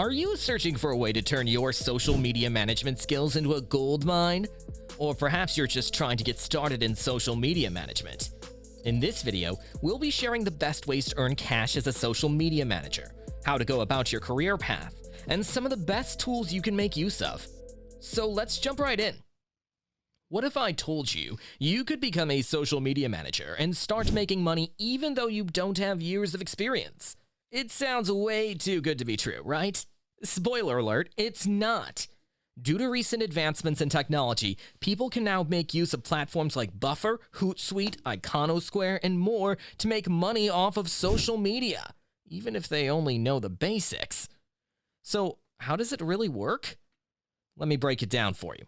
Are you searching for a way to turn your social media management skills into a gold mine? Or perhaps you're just trying to get started in social media management. In this video, we'll be sharing the best ways to earn cash as a social media manager, how to go about your career path, and some of the best tools you can make use of. So let's jump right in. What if I told you you could become a social media manager and start making money even though you don't have years of experience? It sounds way too good to be true, right? Spoiler alert, it's not. Due to recent advancements in technology, people can now make use of platforms like Buffer, Hootsuite, Iconosquare, and more to make money off of social media, even if they only know the basics. So, how does it really work? Let me break it down for you.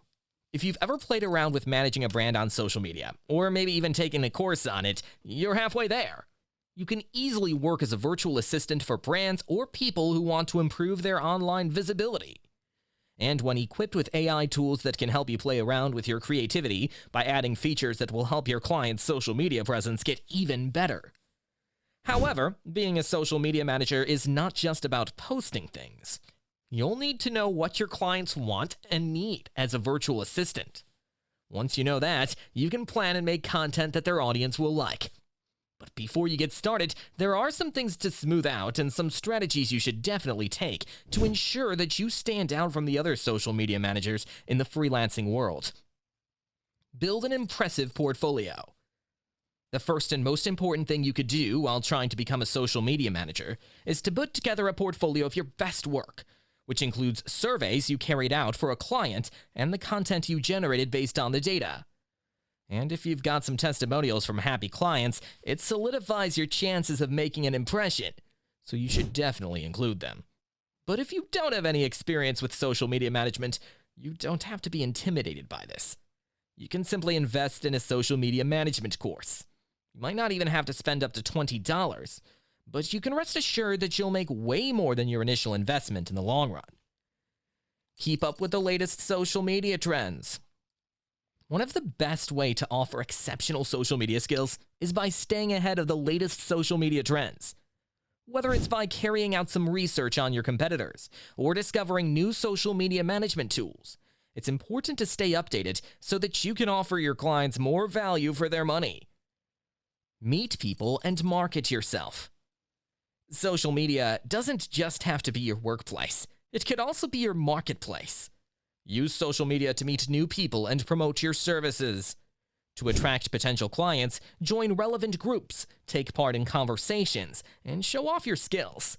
If you've ever played around with managing a brand on social media, or maybe even taken a course on it, you're halfway there. You can easily work as a virtual assistant for brands or people who want to improve their online visibility. And when equipped with AI tools that can help you play around with your creativity by adding features that will help your client's social media presence get even better. However, being a social media manager is not just about posting things. You'll need to know what your clients want and need as a virtual assistant. Once you know that, you can plan and make content that their audience will like. But before you get started, there are some things to smooth out and some strategies you should definitely take to ensure that you stand out from the other social media managers in the freelancing world. Build an impressive portfolio. The first and most important thing you could do while trying to become a social media manager is to put together a portfolio of your best work, which includes surveys you carried out for a client and the content you generated based on the data. And if you've got some testimonials from happy clients, it solidifies your chances of making an impression, so you should definitely include them. But if you don't have any experience with social media management, you don't have to be intimidated by this. You can simply invest in a social media management course. You might not even have to spend up to $20, but you can rest assured that you'll make way more than your initial investment in the long run. Keep up with the latest social media trends. One of the best ways to offer exceptional social media skills is by staying ahead of the latest social media trends. Whether it's by carrying out some research on your competitors or discovering new social media management tools, it's important to stay updated so that you can offer your clients more value for their money. Meet people and market yourself. Social media doesn't just have to be your workplace. It could also be your marketplace. Use social media to meet new people and promote your services. To attract potential clients, join relevant groups, take part in conversations, and show off your skills.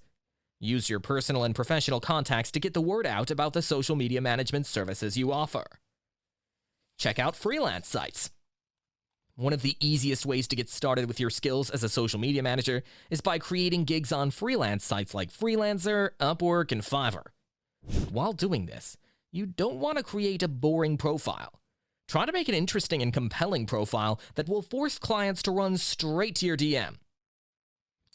Use your personal and professional contacts to get the word out about the social media management services you offer. Check out freelance sites. One of the easiest ways to get started with your skills as a social media manager is by creating gigs on freelance sites like Freelancer, Upwork, and Fiverr. While doing this, you don't want to create a boring profile. Try to make an interesting and compelling profile that will force clients to run straight to your DM.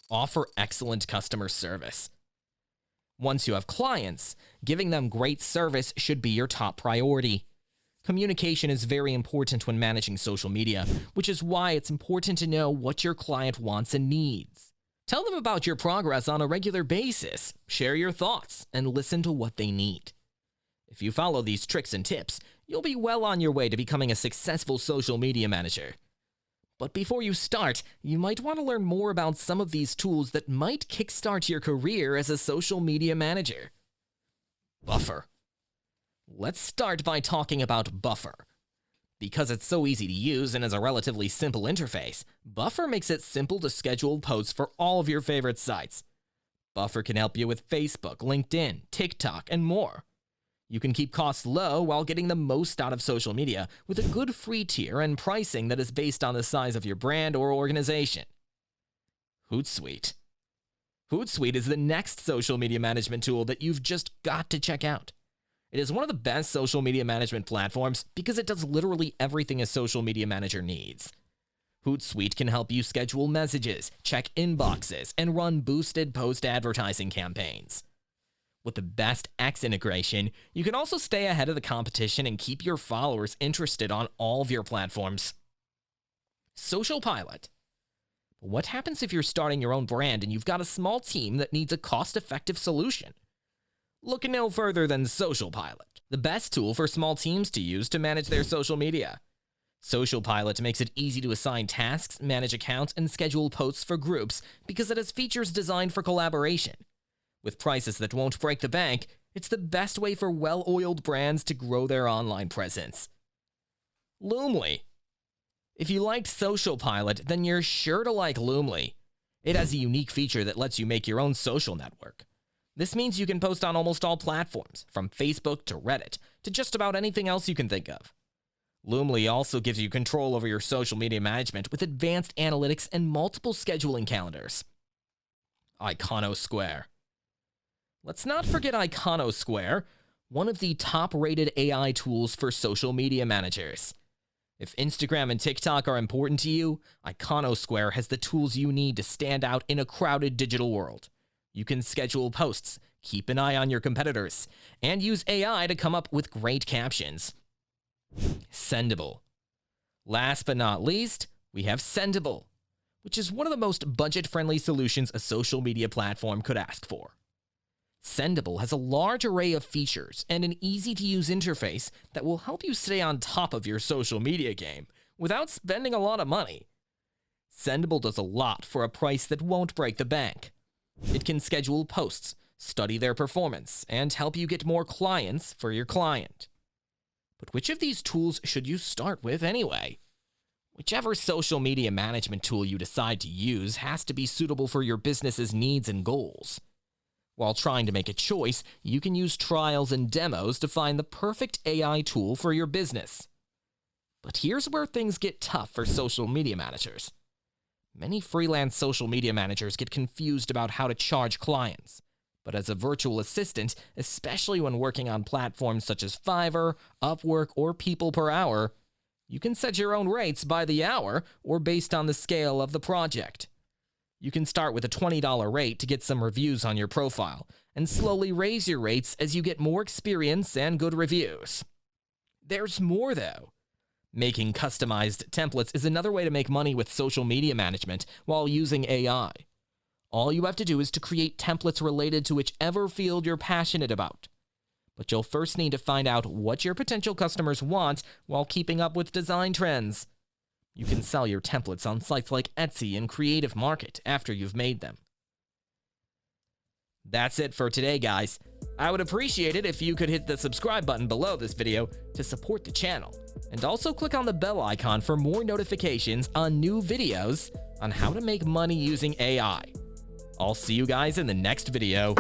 Offer excellent customer service. Once you have clients, giving them great service should be your top priority. Communication is very important when managing social media, which is why it's important to know what your client wants and needs. Tell them about your progress on a regular basis, share your thoughts, and listen to what they need. If you follow these tricks and tips, you'll be well on your way to becoming a successful social media manager. But before you start, you might want to learn more about some of these tools that might kickstart your career as a social media manager. Buffer. Let's start by talking about Buffer. Because it's so easy to use and is a relatively simple interface, Buffer makes it simple to schedule posts for all of your favorite sites. Buffer can help you with Facebook, LinkedIn, TikTok, and more. You can keep costs low while getting the most out of social media with a good free tier and pricing that is based on the size of your brand or organization. Hootsuite. Hootsuite is the next social media management tool that you've just got to check out. It is one of the best social media management platforms because it does literally everything a social media manager needs. Hootsuite can help you schedule messages, check inboxes, and run boosted post advertising campaigns. With the best X integration, you can also stay ahead of the competition and keep your followers interested on all of your platforms. Social Pilot. What happens if you're starting your own brand and you've got a small team that needs a cost-effective solution? Look no further than Social Pilot, the best tool for small teams to use to manage their social media. Social Pilot makes it easy to assign tasks, manage accounts, and schedule posts for groups because it has features designed for collaboration. With prices that won't break the bank, it's the best way for well-oiled brands to grow their online presence. Loomly. If you liked Social Pilot, then you're sure to like Loomly. It has a unique feature that lets you make your own social network. This means you can post on almost all platforms, from Facebook to Reddit, to just about anything else you can think of. Loomly also gives you control over your social media management with advanced analytics and multiple scheduling calendars. Iconosquare. Let's not forget Iconosquare, one of the top-rated AI tools for social media managers. If Instagram and TikTok are important to you, Iconosquare has the tools you need to stand out in a crowded digital world. You can schedule posts, keep an eye on your competitors, and use AI to come up with great captions. Sendible. Last but not least, we have Sendible, which is one of the most budget-friendly solutions a social media platform could ask for. Sendible has a large array of features and an easy-to-use interface that will help you stay on top of your social media game without spending a lot of money. Sendible does a lot for a price that won't break the bank. It can schedule posts, study their performance, and help you get more clients for your client. But which of these tools should you start with anyway? Whichever social media management tool you decide to use has to be suitable for your business's needs and goals. While trying to make a choice, you can use trials and demos to find the perfect AI tool for your business. But here's where things get tough for social media managers. Many freelance social media managers get confused about how to charge clients. But as a virtual assistant, especially when working on platforms such as Fiverr, Upwork, or People Per Hour, you can set your own rates by the hour or based on the scale of the project. You can start with a $20 rate to get some reviews on your profile, and slowly raise your rates as you get more experience and good reviews. There's more though. Making customized templates is another way to make money with social media management while using AI. All you have to do is to create templates related to whichever field you're passionate about. But you'll first need to find out what your potential customers want while keeping up with design trends. You can sell your templates on sites like Etsy and Creative Market after you've made them. That's it for today, guys. I would appreciate it if you could hit the subscribe button below this video to support the channel, and also click on the bell icon for more notifications on new videos on how to make money using AI. I'll see you guys in the next video.